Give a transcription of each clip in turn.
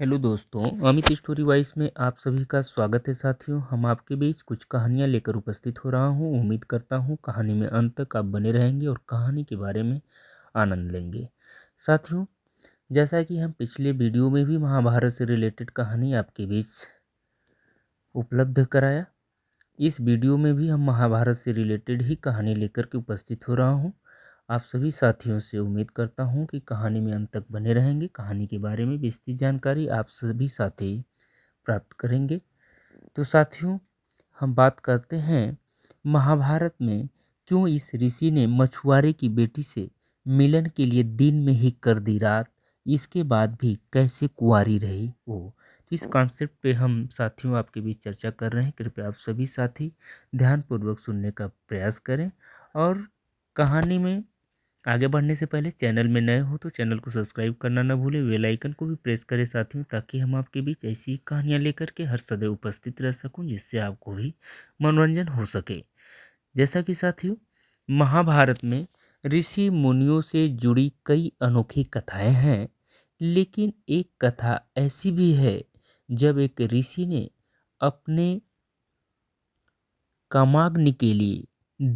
Hello दोस्तों, Amit story vice में आप सभी का स्वागत है। साथियों, हम आपके बीच कुछ कहानियां लेकर उपस्थित हो रहा हूं। उम्मीद करता हूं कहानी में अंत तक आप बने रहेंगे और कहानी के बारे में आनंद लेंगे। साथियों, जैसा कि हम पिछले वीडियो में भी महाभारत से रिलेटेड कहानी आपके बीच उपलब्ध कराया, इस वीडियो में भी हम महाभारत से रिलेटेड ही कहानी लेकर के उपस्थित हो रहा हूँ। आप सभी साथियों से उम्मीद करता हूँ कि कहानी में अंत तक बने रहेंगे। कहानी के बारे में विस्तृत जानकारी आप सभी साथी प्राप्त करेंगे। तो साथियों, हम बात करते हैं महाभारत में क्यों इस ऋषि ने मछुआरे की बेटी से मिलन के लिए दिन में ही कर दी रात, इसके बाद भी कैसे कुंवारी रही वो। तो इस कॉन्सेप्ट पे हम साथियों आपके बीच चर्चा कर रहे हैं। कृपया आप सभी साथी ध्यानपूर्वक सुनने का प्रयास करें और कहानी में आगे बढ़ने से पहले चैनल में नए हो तो चैनल को सब्सक्राइब करना ना भूलें। बेल आइकन को भी प्रेस करें साथियों, ताकि हम आपके बीच ऐसी कहानियां लेकर के हर सदैव उपस्थित रह सकूं, जिससे आपको भी मनोरंजन हो सके। जैसा कि साथियों, महाभारत में ऋषि मुनियों से जुड़ी कई अनोखी कथाएं हैं, लेकिन एक कथा ऐसी भी है जब एक ऋषि ने अपने कामाग्नि के लिए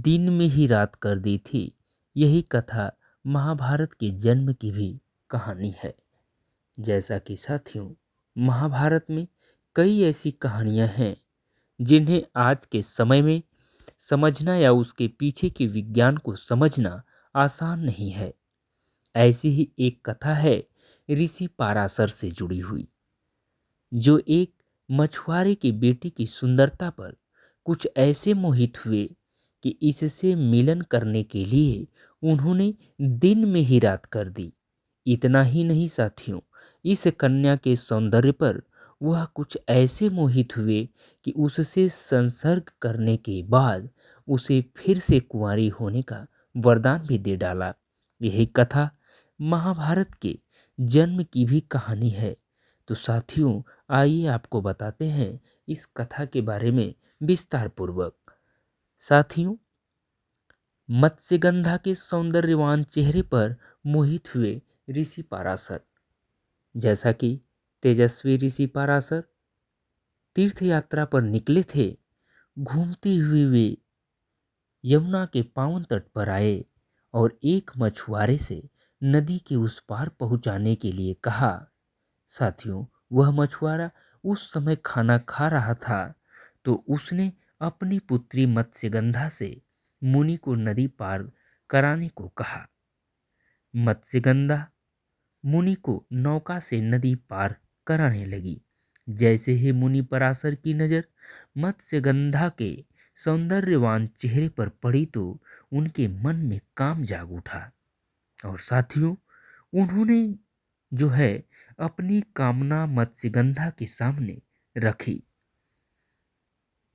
दिन में ही रात कर दी थी। यही कथा महाभारत के जन्म की भी कहानी है। जैसा कि साथियों, महाभारत में कई ऐसी कहानियां हैं जिन्हें आज के समय में समझना या उसके पीछे के विज्ञान को समझना आसान नहीं है। ऐसी ही एक कथा है ऋषि पाराशर से जुड़ी हुई, जो एक मछुआरे की बेटी की सुंदरता पर कुछ ऐसे मोहित हुए कि इससे मिलन करने के लिए उन्होंने दिन में ही रात कर दी। इतना ही नहीं साथियों, इस कन्या के सौंदर्य पर वह कुछ ऐसे मोहित हुए कि उससे संसर्ग करने के बाद उसे फिर से कुंवारी होने का वरदान भी दे डाला। यही कथा महाभारत के जन्म की भी कहानी है। तो साथियों, आइए आपको बताते हैं इस कथा के बारे में विस्तार पूर्वक। साथियों, मत्स्यगंधा के सौंदर्यवान चेहरे पर मोहित हुए ऋषि पाराशर। जैसा कि तेजस्वी ऋषि पाराशर तीर्थ यात्रा पर निकले थे, घूमते हुए वे यमुना के पावन तट पर आए और एक मछुआरे से नदी के उस पार पहुंचाने के लिए कहा। साथियों, वह मछुआरा उस समय खाना खा रहा था, तो उसने अपनी पुत्री मत्स्यगंधा से मुनि को नदी पार कराने को कहा। मत्स्यगंधा मुनि को नौका से नदी पार कराने लगी। जैसे ही मुनि पराशर की नज़र मत्स्यगंधा के सौंदर्यवान चेहरे पर पड़ी तो उनके मन में काम जाग उठा और साथियों, उन्होंने जो है अपनी कामना मत्स्यगंधा के सामने रखी।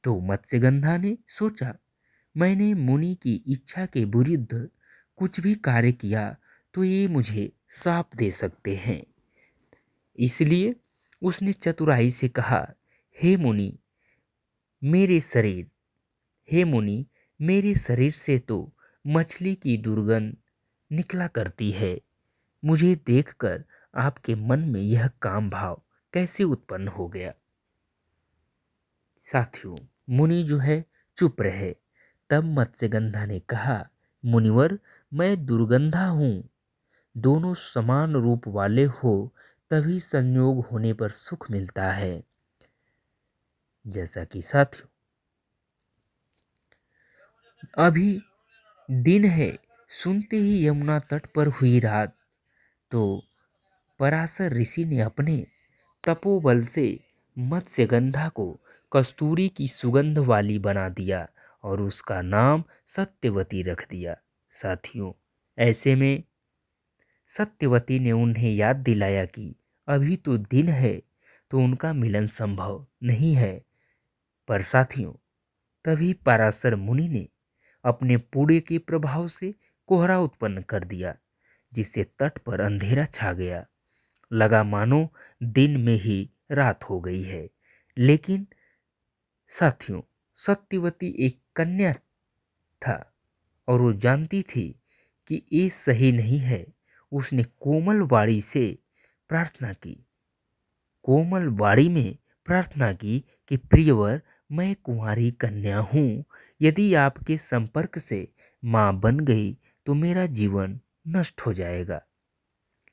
तो मत्स्यगंधा ने सोचा, मैंने मुनि की इच्छा के विरुद्ध कुछ भी कार्य किया तो ये मुझे श्राप दे सकते हैं। इसलिए उसने चतुराई से कहा, हे मुनि मेरे शरीर हे मुनि मेरे शरीर से तो मछली की दुर्गंध निकला करती है। मुझे देखकर आपके मन में यह काम भाव कैसे उत्पन्न हो गया। साथियों, मुनि जो है चुप रहे। तब मत्स्यगंधा ने कहा, मुनिवर मैं दुर्गंधा हूँ। दोनों समान रूप वाले हो तभी संयोग होने पर सुख मिलता है। जैसा कि साथियों, अभी दिन है, सुनते ही यमुना तट पर हुई रात, तो पराशर ऋषि ने अपने तपोबल से मत्स्यगंधा को कस्तूरी की सुगंध वाली बना दिया और उसका नाम सत्यवती रख दिया। साथियों, ऐसे में सत्यवती ने उन्हें याद दिलाया कि अभी तो दिन है, तो उनका मिलन संभव नहीं है। पर साथियों, तभी पराशर मुनि ने अपने पूरे के प्रभाव से कोहरा उत्पन्न कर दिया, जिससे तट पर अंधेरा छा गया। लगा मानो दिन में ही रात हो गई है। लेकिन साथियों, सत्यवती एक कन्या था और वो जानती थी कि ये सही नहीं है। उसने कोमल वाणी से प्रार्थना की, कोमल वाणी में प्रार्थना की कि प्रियवर, मैं कुंवारी कन्या हूँ। यदि आपके संपर्क से माँ बन गई तो मेरा जीवन नष्ट हो जाएगा।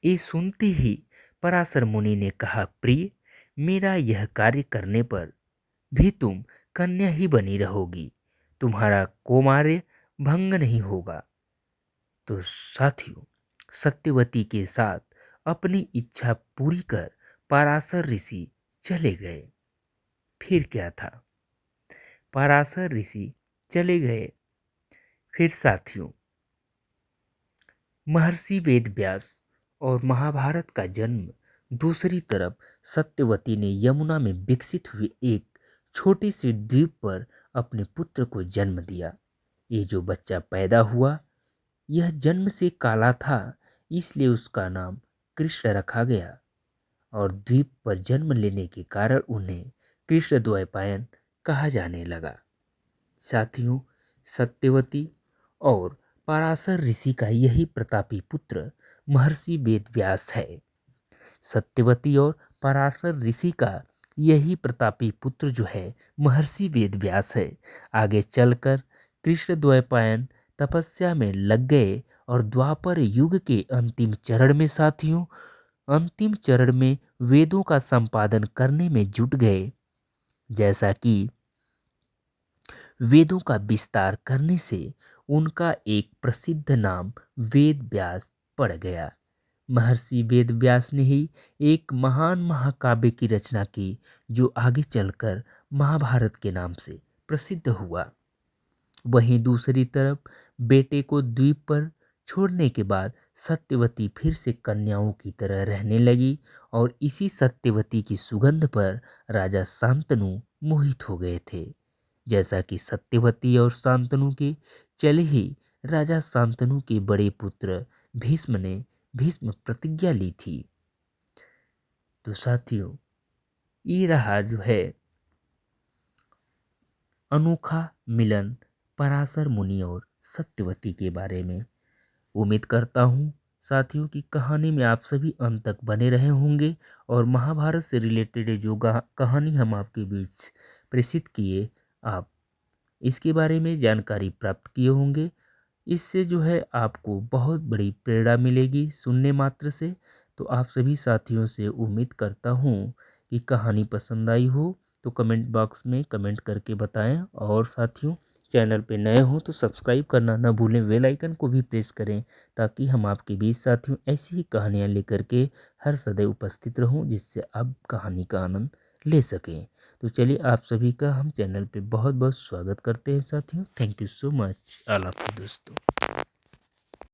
ये सुनते ही पराशर मुनि ने कहा, प्रिय, मेरा यह कार्य करने पर भी तुम कन्या ही बनी रहोगी, तुम्हारा कौमार्य भंग नहीं होगा। तो साथियों, सत्यवती के साथ अपनी इच्छा पूरी कर पराशर ऋषि चले गए। फिर क्या था? पराशर ऋषि चले गए। फिर साथियों, महर्षि वेदव्यास और महाभारत का जन्म। दूसरी तरफ सत्यवती ने यमुना में विकसित हुए एक छोटी सी द्वीप पर अपने पुत्र को जन्म दिया। ये जो बच्चा पैदा हुआ यह जन्म से काला था, इसलिए उसका नाम कृष्ण रखा गया और द्वीप पर जन्म लेने के कारण उन्हें कृष्णद्वैपायन कहा जाने लगा। साथियों, सत्यवती और पराशर ऋषि का यही प्रतापी पुत्र महर्षि वेदव्यास है। सत्यवती और पराशर ऋषि का यही प्रतापी पुत्र जो है महर्षि वेदव्यास है। आगे चलकर कृष्णद्वैपायन तपस्या में लग गए और द्वापर युग के अंतिम चरण में साथियों, अंतिम चरण में वेदों का संपादन करने में जुट गए। जैसा कि वेदों का विस्तार करने से उनका एक प्रसिद्ध नाम वेद व्यास पड़ गया। महर्षि वेद व्यास ने ही एक महान महाकाव्य की रचना की जो आगे चलकर महाभारत के नाम से प्रसिद्ध हुआ। वहीं दूसरी तरफ बेटे को द्वीप पर छोड़ने के बाद सत्यवती फिर से कन्याओं की तरह रहने लगी और इसी सत्यवती की सुगंध पर राजा शांतनु मोहित हो गए थे। जैसा कि सत्यवती और शांतनु के चले ही राजा शांतनु के बड़े पुत्र भीष्म ने भीष्म प्रतिज्ञा ली थी। तो साथियों, ये रहा जो है अनोखा मिलन पराशर मुनि और सत्यवती के बारे में। उम्मीद करता हूँ साथियों की कहानी में आप सभी अंत तक बने रहे होंगे और महाभारत से रिलेटेड जो कहानी हम आपके बीच प्रेषित किए, आप इसके बारे में जानकारी प्राप्त किए होंगे। इससे जो है आपको बहुत बड़ी प्रेरणा मिलेगी सुनने मात्र से। तो आप सभी साथियों से उम्मीद करता हूँ कि कहानी पसंद आई हो तो कमेंट बॉक्स में कमेंट करके बताएं। और साथियों, चैनल पे नए हो तो सब्सक्राइब करना ना भूलें, बेल आइकन को भी प्रेस करें ताकि हम आपके बीच साथियों ऐसी ही कहानियाँ लेकर के हर सदैव उपस्थित रहूं, जिससे आप कहानी का आनंद ले सकें। तो चलिए, आप सभी का हम चैनल पे बहुत बहुत स्वागत करते हैं साथियों। Thank you so much. All of you दोस्तों।